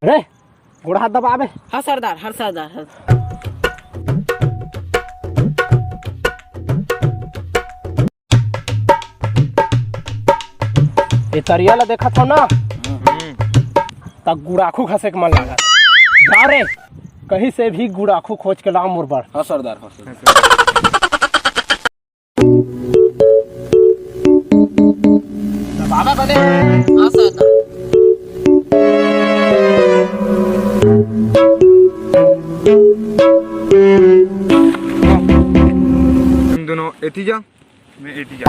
अरे गोड़ हाथ दबावे। हाँ सरदार, हर सरदार हर। ये तरिया ला देखा था ना, तब गुड़ाखू खसे के मन लगा। जा रे कहीं से भी गुड़ाखू खोज के लाओ मोर बर। हाँ सरदार, हाँ सरदार। दबावे बने। हाँ सरदार। तुम दोनों एती जा, मैं एती जा।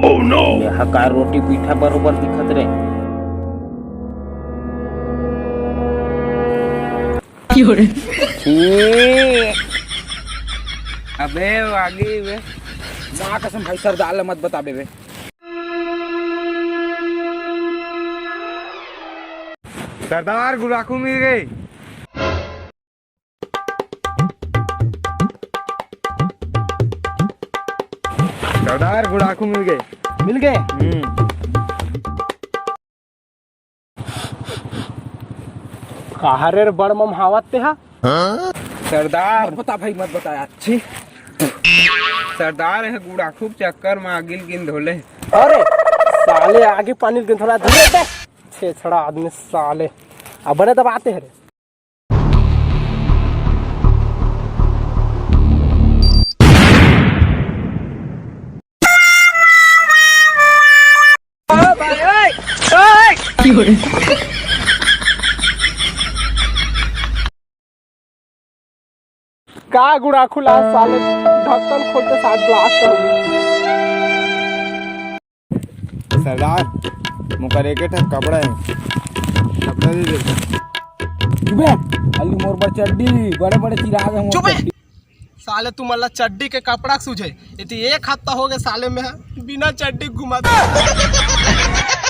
Oh no! यहाँ का रोटी पीठा बरोबर दिखत रे। अबे आगे वे माँ कसम भाई सरदार मत बता बे। सरदार गुड़ाखू मिल गए। सरदार गुड़ाखू मिल गए। मिल गए। कहा रे बड़ मम हावत ते हा? सरदार बता भाई मत बताया अच्छी। सरदार है गुड़ाखू चक्कर में आगिल गिन धोले। अरे साले आगे पानी गिन थोड़ा धीरे दे। छेछड़ा आदमी साले अब बड़े दबाते हैं रे। का गुड़ा खुला साले ढक्कन खोलते साथ ब्लास्ट करूंगी। सरदार मुकर एक कपड़ा है, कपड़ा दे दे। चुपे अली मोर पर चड्डी बड़े बड़े चिराग है। चुपे साले तू मल्ला चड्डी के कपड़ा सूझे इतनी एक हफ्ता हो गए साले में है बिना चड्डी घुमा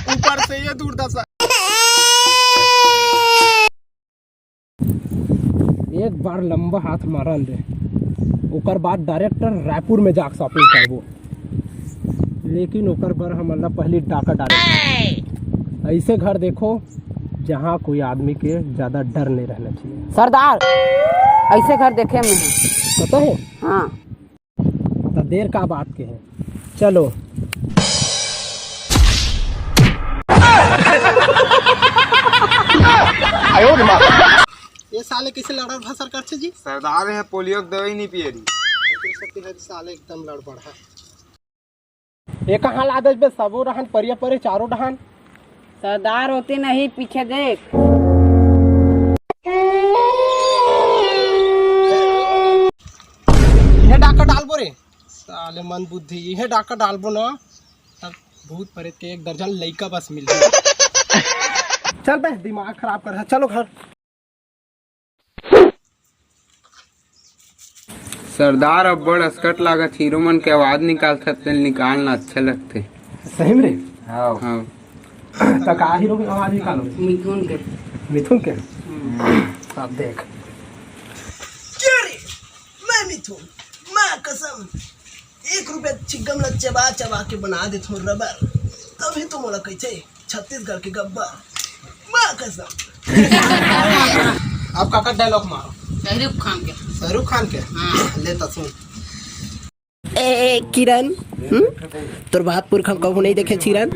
ऊपर से ये दूर दशा। एक बार लंबा हाथ मारल रे ओकर बाद डायरेक्टर रायपुर में जाके शॉपिंग करबो, लेकिन ओकर पर हम अल्लाह पहली डाका डाले। ऐसे घर देखो जहाँ कोई आदमी के ज्यादा डर नहीं रहना चाहिए। सरदार ऐसे घर देखे में है। पता है? हाँ। तो देर का बात के है, चलो। ये साले किसे लड़ रहा सरकार से जी? सरदार है पोलियो की दवाई नहीं पिए रही। साले एकदम लड़बड़ है। ये कहाँ लादे बे सबो रहन परिया परे चारों डहान। सरदार होते नहीं पीछे देख। ये डाका डालबो रे साले मन बुद्धि। ये डाका डालबो ना तब भूत प्रेत के एक दर्जन लइका बस मिल जाए। चल बे दिमाग खराब कर है, चलो घर। सरदार अब बड़ अस्कट लागत हीरो मन के आवाज निकालते निकालना अच्छा लगते। सही में रे? हाँ हाँ। तो का हीरो की आवाज निकालो? मिथुन के। मिथुन के? अब देख। क्या रे? मैं मिथुन, माँ कसम 1 रुपया चिगम ल चबा चबा के बना दे थोड़ा रबर, तभी तो मोला कहते छत्तीसगढ़ के गब्बर, माँ कसम। अब काका डायलॉग मारो। शाहरुख खान के। शाहरुख खान के? हाँ। ले तो सुन। ए किरण, तोर बात पुरखा कबू नहीं देखे चिरन।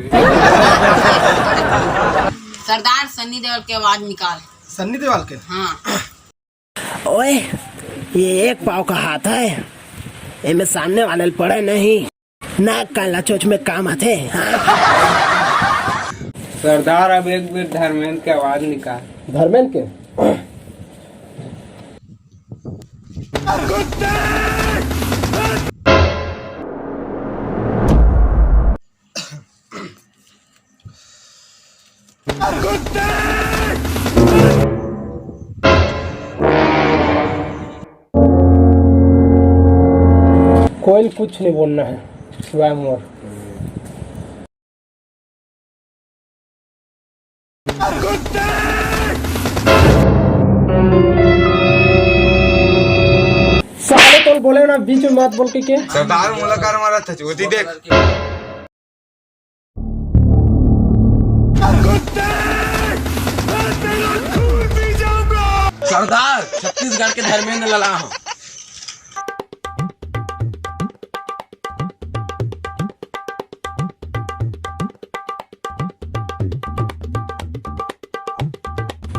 सरदार सन्नी देओल के आवाज निकाल। सन्नी देओल के? हाँ। ओए ये 1 पाव का हाथ है, इनमें सामने वाले पड़े नहीं, नाक काला चोच में काम आते। सरदार अब एक बार धर्मेंद्र की आवाज निकाल। धर्मेंद्र के? कोई कुछ नहीं बोलना है सिवाय मोर। साले तो बोले ना बीच में मत बोल के सरदार मुलाकात मारा था चोटी देख। सरदार छत्तीसगढ़ के धर्मेंद्र लला हूँ।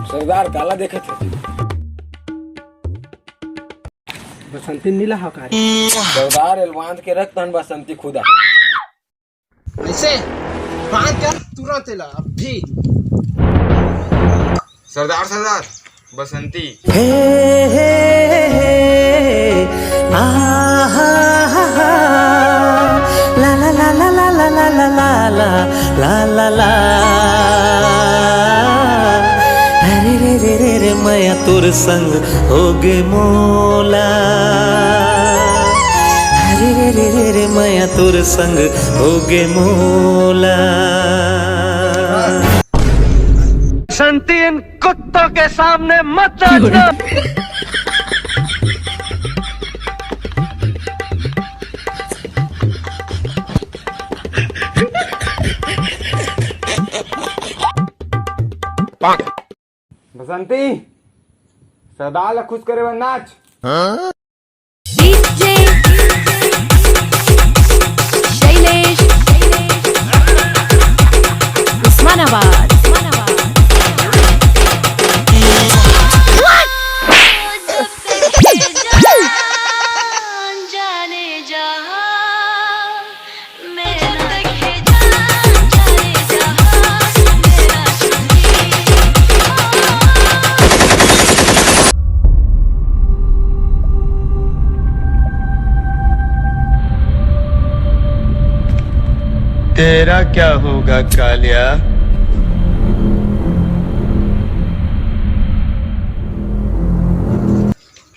सरदार काला देखे थे। बसंती नीला हकारी सरदार एलवांत के रक्त धन बसंती खुदा। ऐसे बांध कर तुरंत ला अभी। सरदार सरदार बसंती। ला ला ला ला ला ला ला ला ला ला ला ला। अरे रे रे रे रे मैं तोर संग हो गे मोला। अरे रे रे रे रे मैं तोर संग हो गे मोला। बसंती इन कुत्तों के सामने मत नाचना। बसंती सरदार ला खुश करे नाच। DJ शैलेश उस्मानाबाद। तेरा क्या होगा कालिया?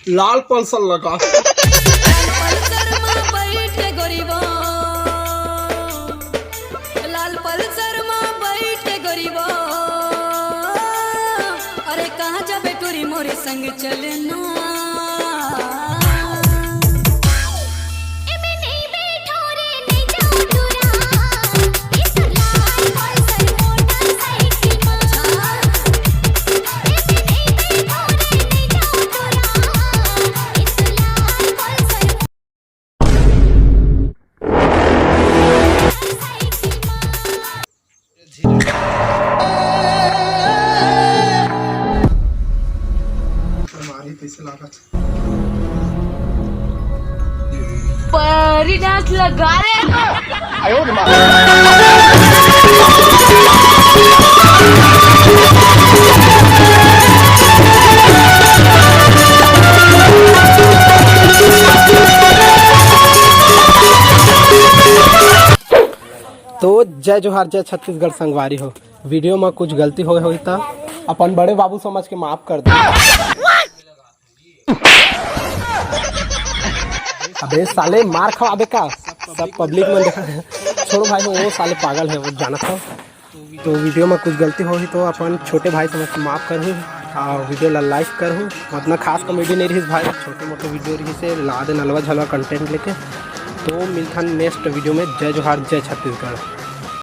लाल पल्सर लगा। लाल पल्सर में बैठ गरीबा। अरे कहाँ जाबे टोरी मोरे संग चलना। परी डांस लगा रे। तो जय जोहार जय छत्तीसगढ़ संगवारी हो। वीडियो में कुछ गलती होई तो अपन बड़े बाबू समझ के माफ कर दो। अबे साले मार खवाबे का सब पब्लिक में देखा। छोड़ो भाई वो साले पागल है वो जाना था। तो वीडियो में कुछ गलती होगी तो अपन छोटे भाई समझ के माफ़ करूँ और वीडियो ला लाइक करूँ। उतना खास कॉमेडी नहीं रही भाई, छोटे मोटे वीडियो रही से ला दे नलवा झलवा कंटेंट लेके। तो मिलता नेक्स्ट वीडियो में। जय जोहार जय छत्तीसगढ़।